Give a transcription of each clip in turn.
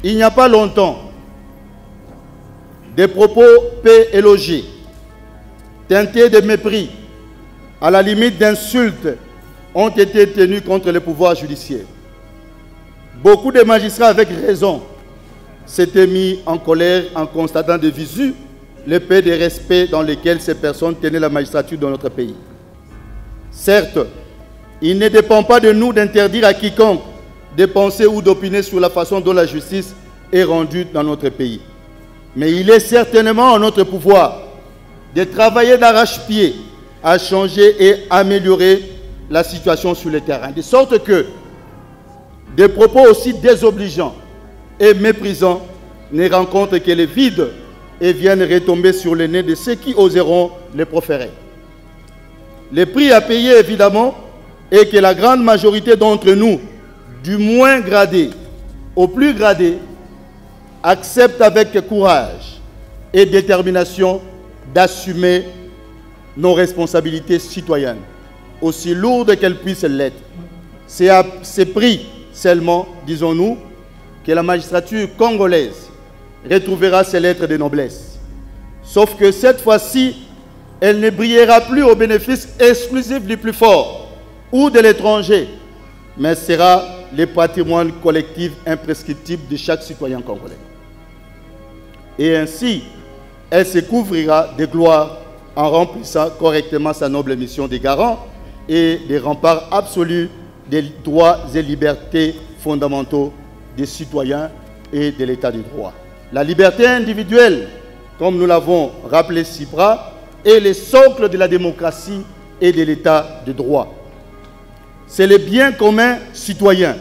Il n'y a pas longtemps, des propos peu élogieux, teintés de mépris, à la limite d'insultes, ont été tenus contre le pouvoir judiciaire. Beaucoup de magistrats, avec raison, s'étaient mis en colère en constatant de visu le peu de respect dans lequel ces personnes tenaient la magistrature dans notre pays. Certes, il ne dépend pas de nous d'interdire à quiconque de penser ou d'opiner sur la façon dont la justice est rendue dans notre pays. Mais il est certainement en notre pouvoir de travailler d'arrache-pied à changer et améliorer la situation sur le terrain, de sorte que des propos aussi désobligeants et méprisants ne rencontrent que le vide et viennent retomber sur le nez de ceux qui oseront les proférer. Le prix à payer, évidemment, est que la grande majorité d'entre nous, du moins gradé au plus gradé, acceptent avec courage et détermination d'assumer nos responsabilités citoyennes, aussi lourdes qu'elles puissent l'être. C'est à ce prix seulement, disons-nous, que la magistrature congolaise retrouvera ses lettres de noblesse. Sauf que cette fois-ci, elle ne brillera plus au bénéfice exclusif du plus fort ou de l'étranger, mais sera le patrimoine collectif imprescriptible de chaque citoyen congolais. Et ainsi, elle se couvrira de gloire en remplissant correctement sa noble mission de garant et des remparts absolus des droits et libertés fondamentaux des citoyens et de l'état de droit. La liberté individuelle, comme nous l'avons rappelé si bas, est le socle de la démocratie et de l'état de droit. C'est le bien commun citoyen,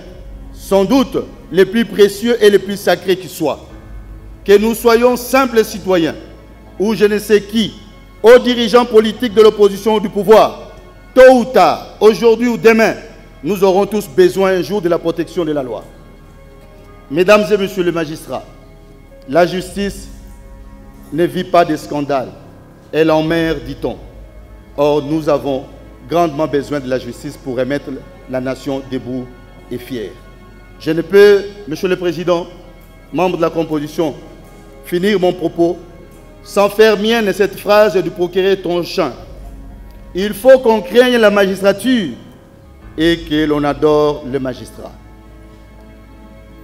sans doute le plus précieux et le plus sacré qui soit. Que nous soyons simples citoyens, ou je ne sais qui, aux dirigeants politiques de l'opposition ou du pouvoir, tôt ou tard, aujourd'hui ou demain, nous aurons tous besoin un jour de la protection de la loi. Mesdames et messieurs les magistrats, la justice ne vit pas de scandale. Elle en meurt, dit-on. Or, nous avons grandement besoin de la justice pour remettre la nation debout et fière. Je ne peux, Monsieur le Président, membre de la composition, finir mon propos sans faire mienne cette phrase du procureur Tronchin. Il faut qu'on craigne la magistrature et que l'on adore le magistrat.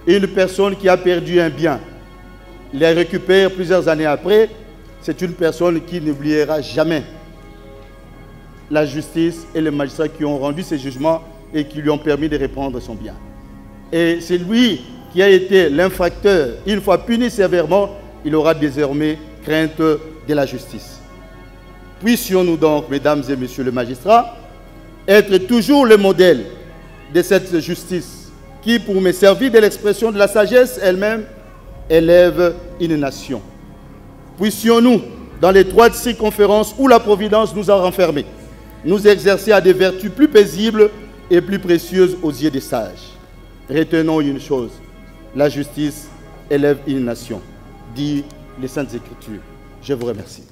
Une personne qui a perdu un bien, les récupère plusieurs années après, c'est une personne qui n'oubliera jamais la justice et les magistrats qui ont rendu ces jugements et qui lui ont permis de reprendre son bien. Et c'est lui qui a été l'infracteur. Une fois puni sévèrement, il aura désormais crainte de la justice. Puissions-nous donc, mesdames et messieurs les magistrats, être toujours le modèle de cette justice qui, pour me servir de l'expression de la sagesse elle-même, élève une nation. Puissions-nous, dans l'étroite circonférence où la Providence nous a renfermés, nous exercer à des vertus plus paisibles et plus précieuses aux yeux des sages. Retenons une chose, la justice élève une nation, dit les Saintes Écritures. Je vous remercie.